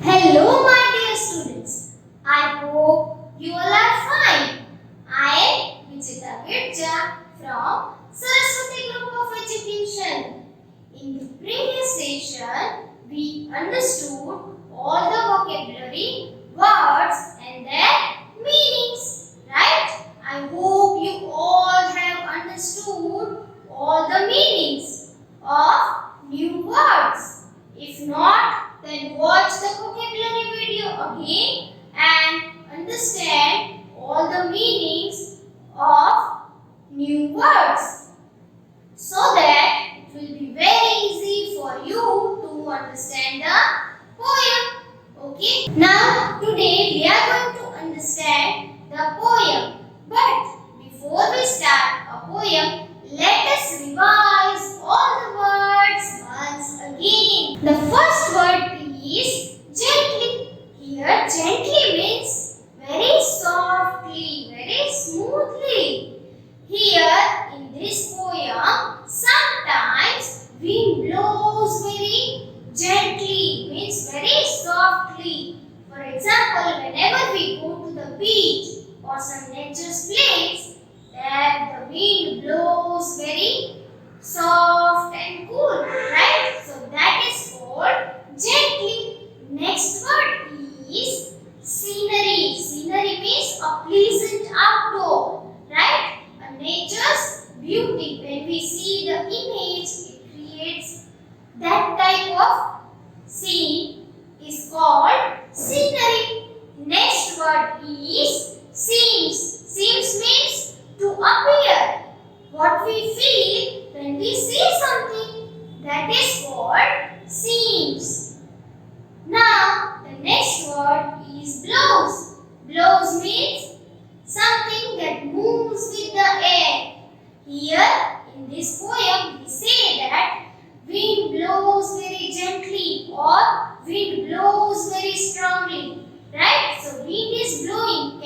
Hello, my dear students. I hope you all are fine. I am Vijita Virja from Saraswati Group of Education. In the previous session, we understood all the vocabulary, words, and their meanings. Right? I hope you all have understood all the meanings of new words. If not, then watch the vocabulary video again and understand all the meanings of new words so that it will be very easy for you to understand the poem. Okay? Now, today we are going to understand the poem. But before we start a poem, let us revise all the words once again. The first word is gently. Here, gently means very softly, very smoothly. Here, in this poem, sometimes wind blows very gently, means very softly. For example, whenever we go to the beach or some nature's place, that the wind blows very soft and cool, right? So that is called gently. Next word is scenery. Scenery means a pleasant outdoor, right? A nature's beauty. When we see the image, it creates that type of scene is called scenery. Next word is seems. Seems means to appear. What we feel when we see something, that is called seems. Now, the next word is blows. Blows means something that moves with the air. Here, in this poem, we say that wind blows very gently or wind blows very strongly. Right? So, wind is blowing.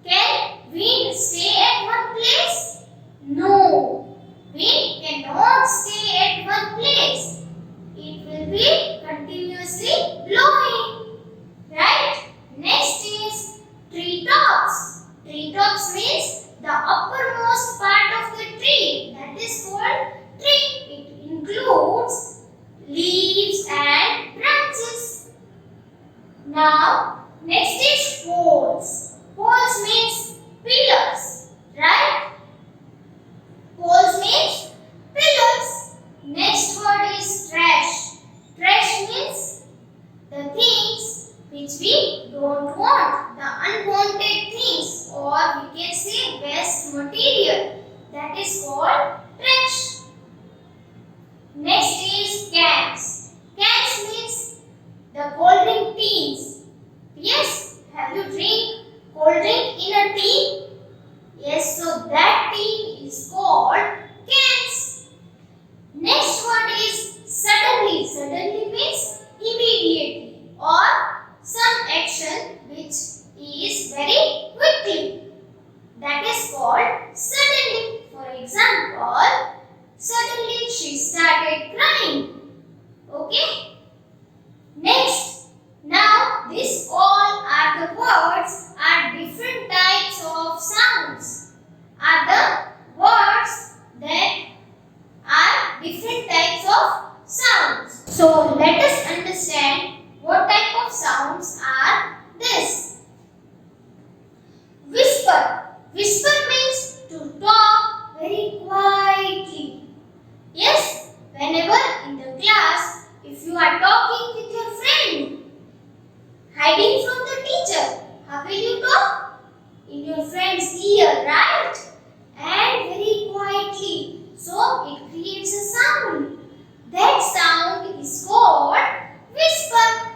Can wind stay at one place? No. Wind cannot stay at one place. It will be continuously blowing. Right? Next is treetops. Treetops means the uppermost part of the tree. That is called tree. It includes leaves and branches. Now, next is poles. Poles means pillars. Right? Poles means pillars. Next word is trash. Trash means the things which we don't want, the unwanted things, or we can say waste material. That is called trash. Next is cans. Cans means the cold drink tins. Yes, have you drink cold drink in a tin? Yes, so that tin is called cans. Next word is suddenly. Suddenly means immediately or some action which is very quickly. That is called suddenly. For example, suddenly she started crying. Okay? Next, now these all are the words are different types of sounds. Are the words that are different types of sounds. So let us understand what type of sounds are this. Whisper. Whisper means to talk very quietly. Yes, whenever in the class, if you are talking with your friend, hiding from the teacher, how will you talk? In your friend's ear, right? And very quietly. So it creates a sound. That sound is called whisper.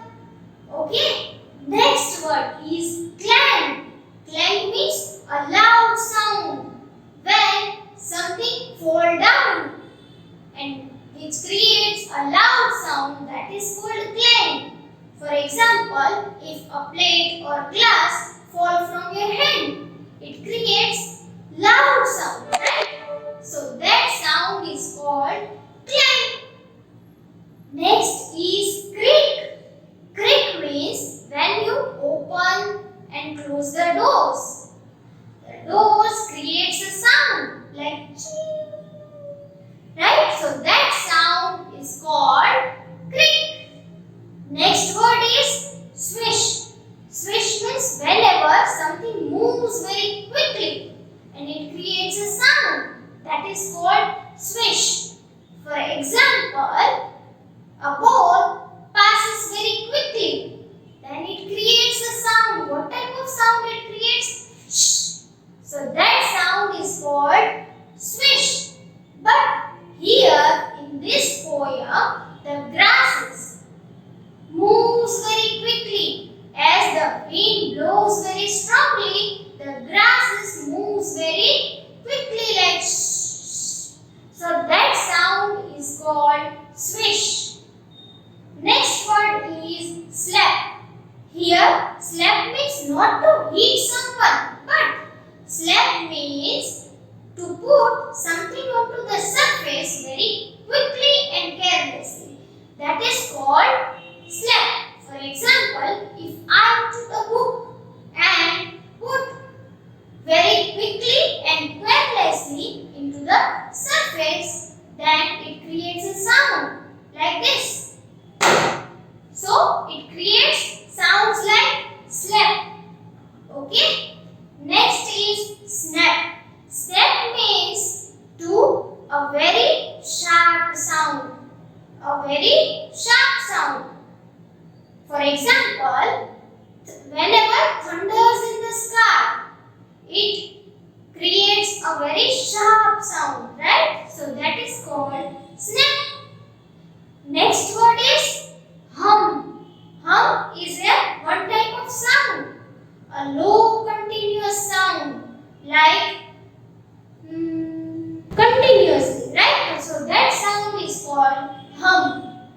Okay. Next word is clang. Clang means a loud sound when something fall down and which creates a loud sound, that is called clang. For example, if a plate or glass fall from your hand, it creates loud sound, right? So that sound is called clang. Next is creak. Creak called swish. For example, a ball passes very quickly. Then it creates a sound. What type of sound it creates? Shh. So that sound is called swish. But here in this poem, the grasses moves very quickly. As the wind blows very strongly, the grasses moves very quickly like shh. So that sound is called swish. Next word is slap. Here, slap means not to hit someone, but slap means to put something onto the surface very quickly and carelessly. That is called slap. For example, if I took a book and put very quickly and carelessly into the surface, then it creates a sound like this. So it creates sounds like slap. Okay. Next is snap. Snap means to a very sharp sound. A very sharp sound. For example, whenever thunders in the sky, it creates a very sharp sound, right? So that is called snap. Next word is hum. Hum is a one type of sound, a low continuous sound like continuously, right? So that sound is called hum.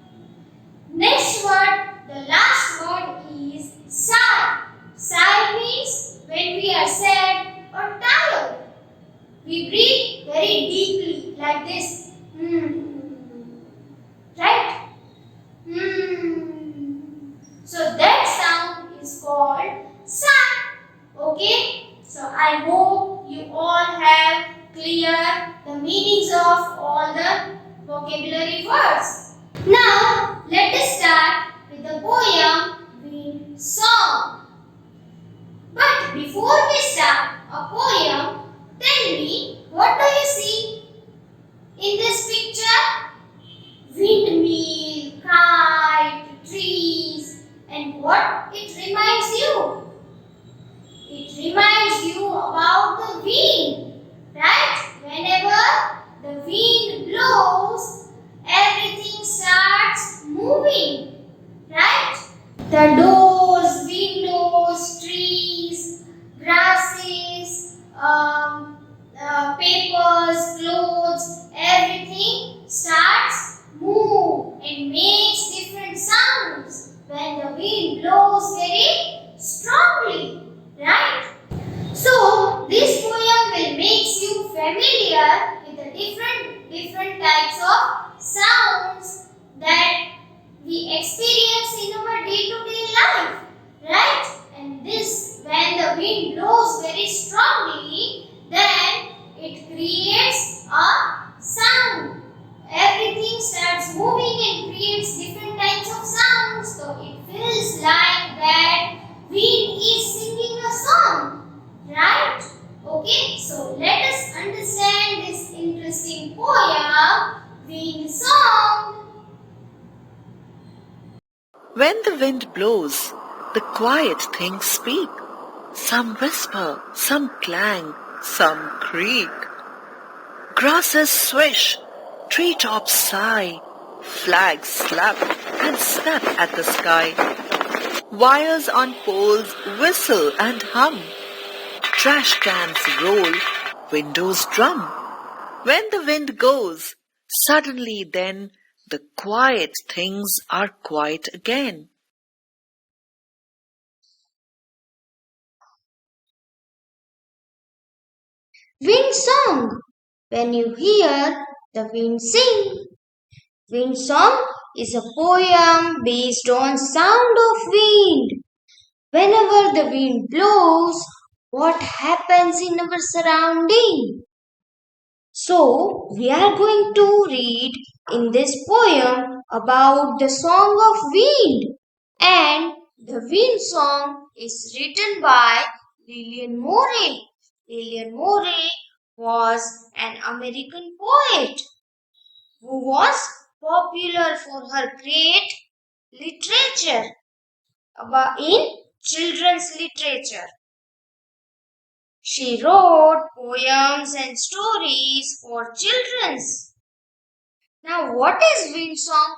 Next word, the last word is sigh. Sigh means when we are sad or tired, we breathe very deeply like this. Right? So that sound is called sigh. Okay? So I hope you all have clear the meanings of all the vocabulary words. Now let us start with the poem Wind Song. But before we start a poem, tell me, what do you see in this picture? Windmill, kite, trees, and what it reminds you? It reminds you about the wind, right? Whenever the wind blows, everything starts moving, right? The doors, windows, trees, grasses, papers, clothes, everything starts move and makes different sounds when the wind blows very strongly, right? So this poem will make you familiar with the different types of sounds that we experience in our day-to-day life, right? And this, when the wind blows very strongly, then it creates a sound. Everything starts moving and creates different types of sounds. So it feels like that wind is singing a song, right? Okay, so let us understand this interesting poem, Wind Song. When the wind blows, the quiet things speak. Some whisper, some clang, some creak. Grasses swish, treetops sigh, flags slap and snap at the sky. Wires on poles whistle and hum. Trash cans roll, windows drum. When the wind goes, suddenly then the quiet things are quiet again. Wind Song. When you hear the wind sing. Wind Song is a poem based on sound of wind. Whenever the wind blows, what happens in our surrounding? So, we are going to read in this poem about the song of wind. And the wind song is written by Lillian Morey. Lillian Morey was an American poet who was popular for her great literature in children's literature. She wrote poems and stories for children. Now, what is Wind Song?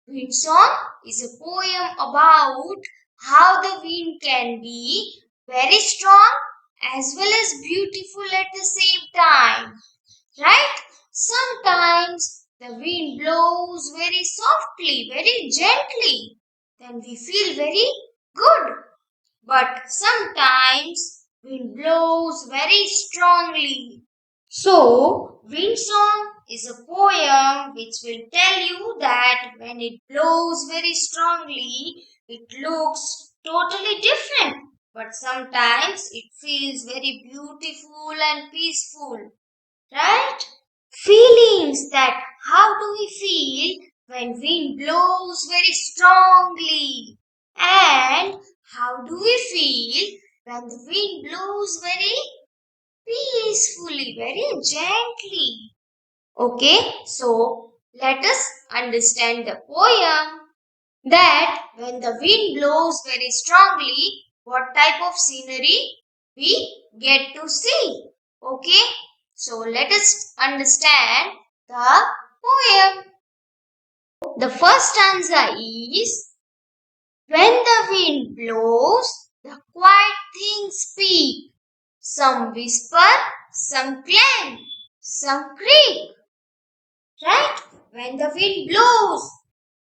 Wind Song is a poem about how the wind can be very strong as well as beautiful at the same time. Right? Sometimes the wind blows very softly, very gently. Then we feel very good. But sometimes wind blows very strongly. So, Wind Song is a poem which will tell you that when it blows very strongly, it looks totally different. But sometimes it feels very beautiful and peaceful. Right? Feelings, that how do we feel when wind blows very strongly? And how do we feel when the wind blows very peacefully, very gently? Okay, so let us understand the poem, that when the wind blows very strongly, what type of scenery we get to see. Okay, so let us understand the poem. The first stanza is, when the wind blows, the quiet things speak. Some whisper, some clang, some creak. Right? When the wind blows,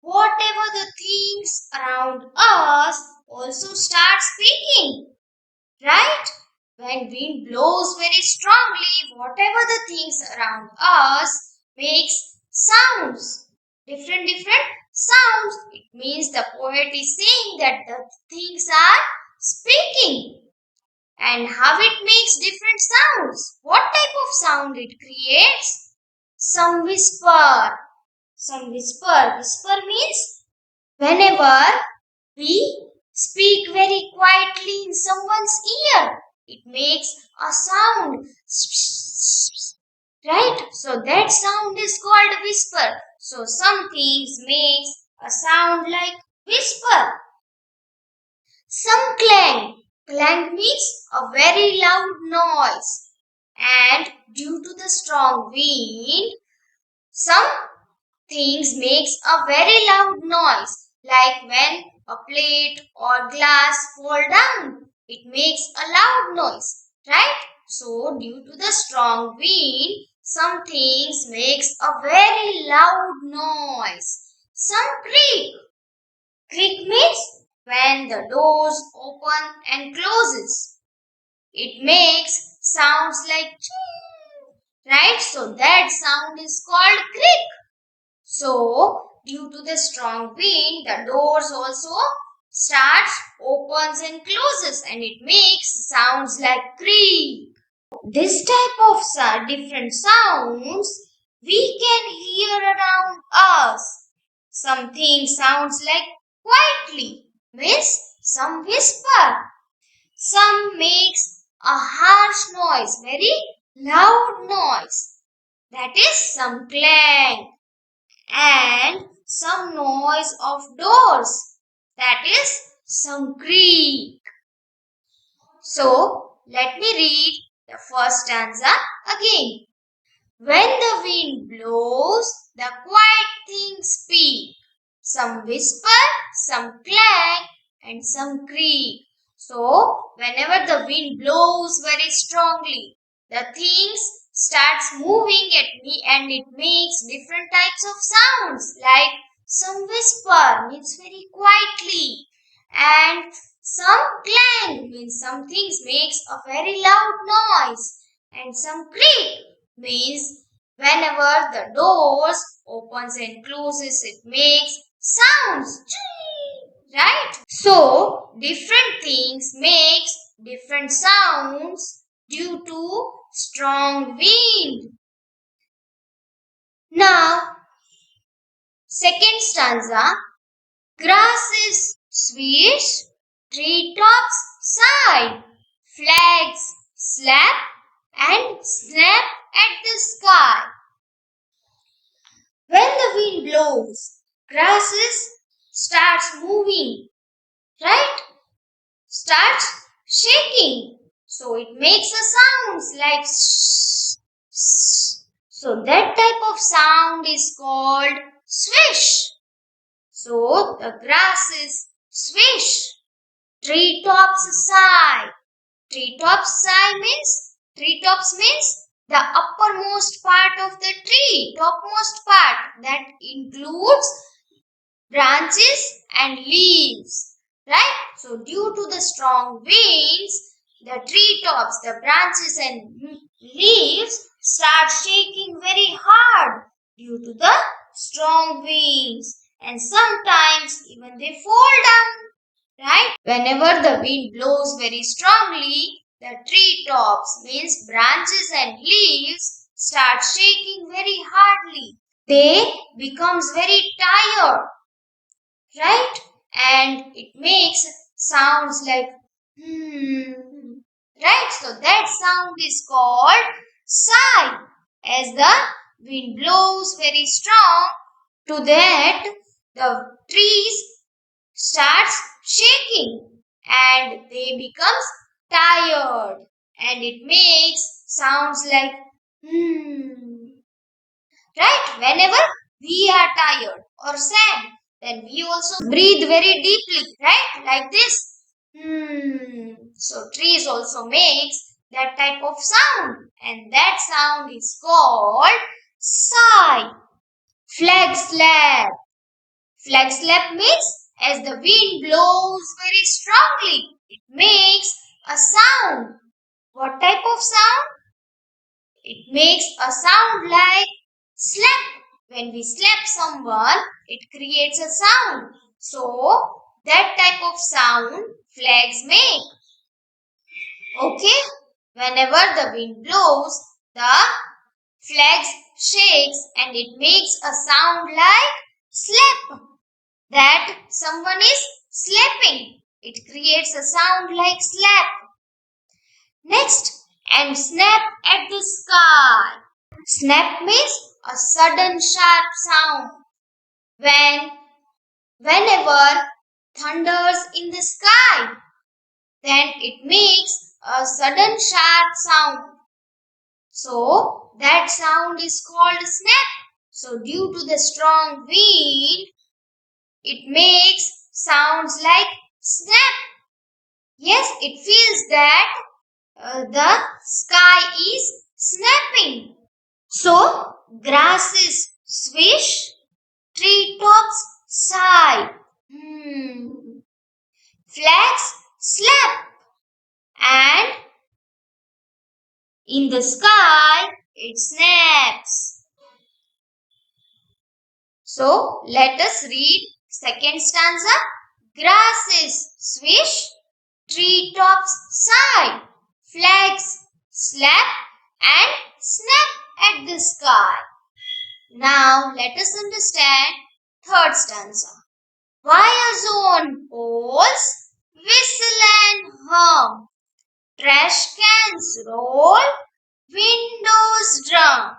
whatever the things around us also start speaking. Right? When wind blows very strongly, whatever the things around us makes sounds. Different sounds. It means the poet is saying that the things are speaking. And how it makes different sounds. What type of sound it creates? Some whisper. Some whisper. Whisper means whenever we speak very quietly in someone's ear, it makes a sound. Right? So that sound is called whisper. So some things makes a sound like whisper. Some clang. Clang means a very loud noise. And due to the strong wind, some things makes a very loud noise, like when a plate or glass fall down. It makes a loud noise, right? So due to the strong wind, some things makes a very loud noise. Some creak. Creak means when the doors open and closes. It makes sounds like ching, right? So that sound is called creak. So, due to the strong wind, the doors also starts, opens and closes, and it makes sounds like creak. This type of different sounds we can hear around us. Something sounds like quietly, means some whisper. Some makes a harsh noise, very loud noise. That is some clang. And some noise of doors, that is some creak. So let me read the first stanza again. When the wind blows, the quiet things speak. Some whisper, some clang, and some creak. So whenever the wind blows very strongly, the things starts moving at me and it makes different types of sounds, like some whisper means very quietly, and some clang means some things makes a very loud noise, and some creak means whenever the doors opens and closes, it makes sounds, right? So different things makes different sounds due to strong wind. Now, second stanza, grass is swish, treetops sigh, flags slap, and snap at the sky. When the wind blows, grasses starts moving, right? Starts shaking. So it makes a sounds like shh, shh. So that type of sound is called swish. So the grasses swish. Treetops sigh. Treetops means the uppermost part of the tree, topmost part that includes branches and leaves, right? So due to the strong winds, the treetops, the branches and leaves start shaking very hard due to the strong winds, and sometimes even they fall down, right? Whenever the wind blows very strongly, the treetops means branches and leaves start shaking very hardly. They becomes very tired, right? And it makes sounds like right? So that sound is called sigh. As the wind blows very strong, to that the trees starts shaking and they becomes tired, and it makes sounds like right? Whenever we are tired or sad, then we also breathe very deeply, right? Like this. So trees also makes that type of sound, and that sound is called sigh. Flag slap. Flag slap means as the wind blows very strongly, it makes a sound. What type of sound? It makes a sound like slap. When we slap someone, it creates a sound. So, that type of sound flags make. Okay? Whenever the wind blows, the flags shakes and it makes a sound like slap. That someone is slapping. It creates a sound like slap. Next, and snap at the sky. Snap means a sudden sharp sound. Whenever thunders in the sky, then it makes a sudden sharp sound. So that sound is called snap. So due to the strong wind, it makes sounds like snap. Yes, it feels that the sky is snapping. So grasses swish, treetops sigh, flags slap, and in the sky it snaps. So let us read second stanza. Grasses swish, treetops sigh, flags slap and snap at the sky. Now let us understand third stanza. Wires on poles whistle and hum. Trash cans roll, windows drum.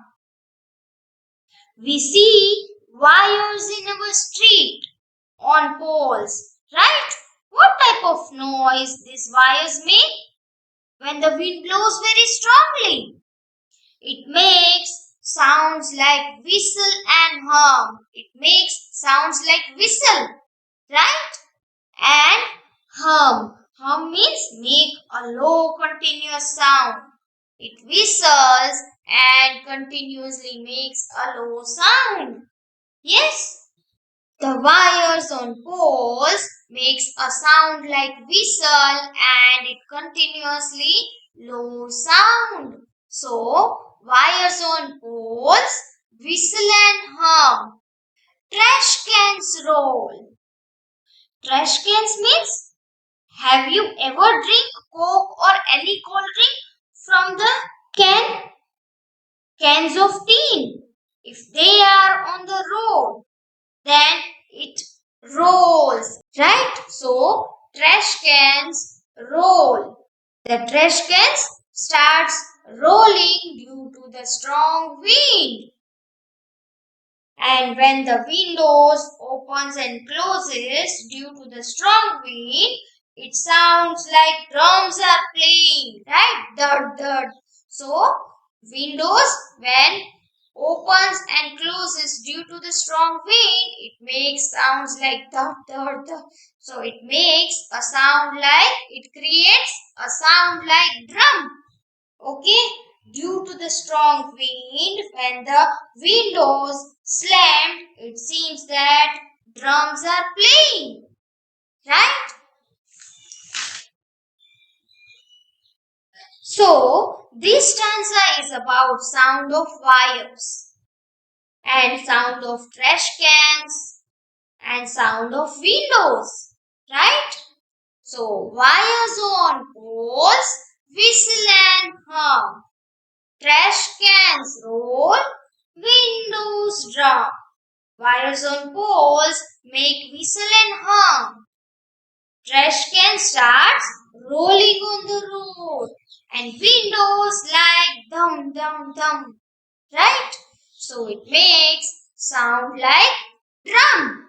We see wires in our street on poles, right? What type of noise these wires make? When the wind blows very strongly, it makes sounds like whistle and hum. It makes sounds like whistle, right? And hum. Hum means make a low continuous sound. It whistles and continuously makes a low sound. Yes? The wires on poles makes a sound like whistle and it continuously low sound. So, wires on poles whistle and hum. Trash cans roll. Trash cans means, have you ever drink Coke or any cold drink from the cans of tin? If they are on the road, then it rolls, right? So trash cans roll. The trash cans starts rolling due to the strong wind. And when the windows opens and closes due to the strong wind, it sounds like drums are playing, right? Thud, thud. So, windows when opens and closes due to the strong wind, it makes sounds like thud, thud, thud. So, it makes a sound like, it creates a sound like drum. Okay? Due to the strong wind, when the windows slammed, it seems that drums are playing. Right? So, this stanza is about sound of wires and sound of trash cans and sound of windows. Right? So, wires on poles whistle and hum. Trash cans roll, windows drum. Wires on poles make whistle and hum. Trash can starts rolling on the road and windows like dum dum dum. Right? So it makes sound like drum.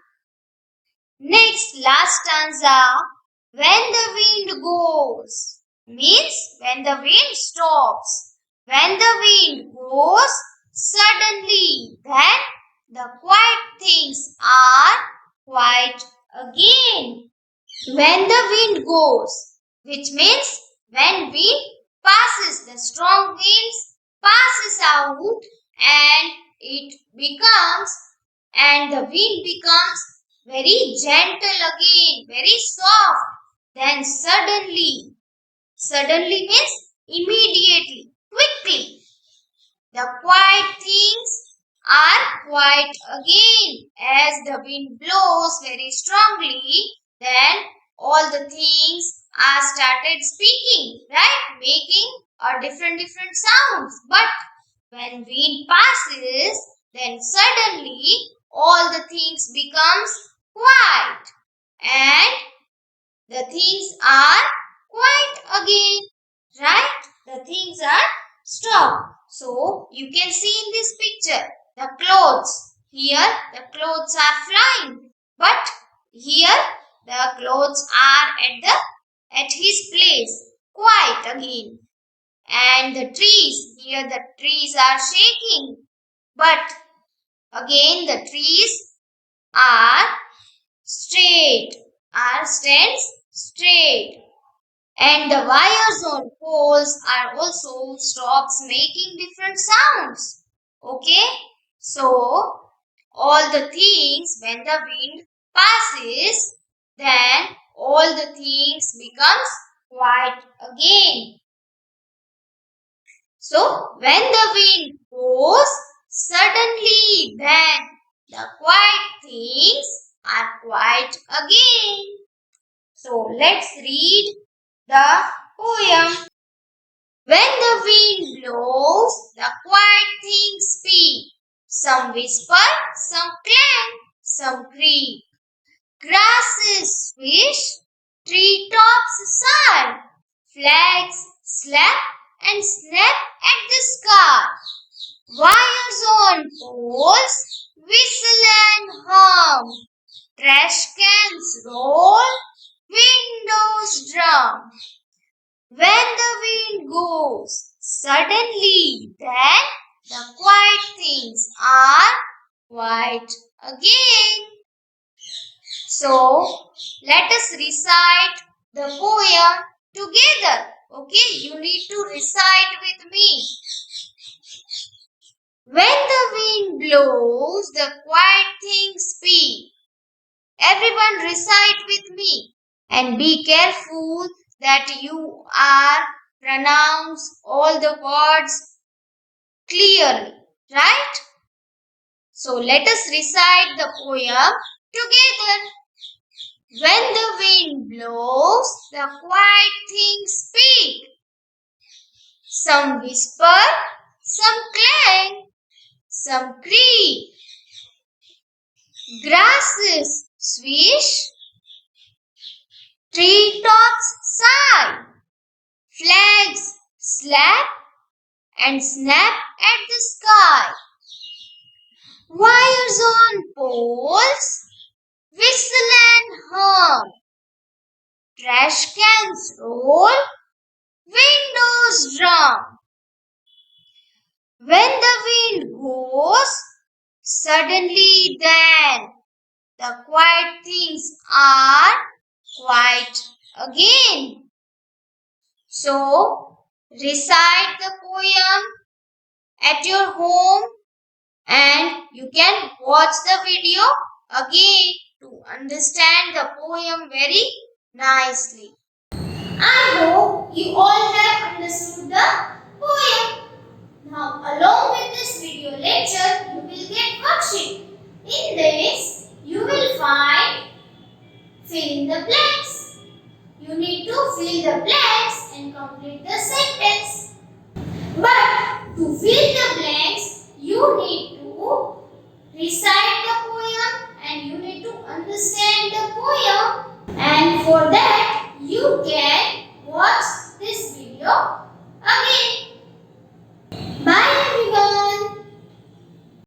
Next, last stanza. When the wind goes means when the wind stops. When the wind goes, suddenly then the quiet things are quiet again. When the wind goes, which means when wind passes, the strong winds passes out and the wind becomes very gentle again, very soft. Then suddenly means immediately, quickly. The quiet things are quiet again. As the wind blows very strongly, then all the things are started speaking, right? Making a different sounds. But when wind passes, then suddenly all the things becomes quiet and the things are quiet again, right? The things are stopped. So you can see in this picture the clothes. Here the clothes are flying, but here the clothes are at his place, quiet again. And the trees, here the trees are shaking, but again the trees are stands straight. And the wires on poles are also stops making different sounds. Okay? So, all the things when the wind passes, then all the things becomes quiet again. So, when the wind goes, suddenly then the quiet things are quiet again. So, let's read the poem. When the wind blows, the quiet things speak. Some whisper, some clang, some creak. Grasses swish, treetops sigh. Flags slap and snap at the sky. Wires on poles whistle and hum. Trash cans roll, windows drum. When the wind goes, suddenly then the quiet things are quiet again. So, let us recite the poem together. Okay, you need to recite with me. When the wind blows, the quiet things speak. Everyone recite with me and be careful that you are pronounce all the words clearly, right? So let us recite the poem together. When the wind blows, the quiet things speak. Some whisper, some clang, some creak. Grasses swish, treetops sigh. Flags slap and snap at the sky. Wires on poles whistle and hum. Trash cans roll, windows drum. When the wind goes, suddenly then the quiet things are quiet again. So, recite the poem at your home and you can watch the video again to understand the poem very nicely. I hope you all have understood the poem. Now, along with this video lecture, you will get worksheet. In this, you will find fill in the blanks. You need to fill the blanks and complete the sentence. But to fill the blanks, you need to recite the poem and you need to understand the poem. And for that, you can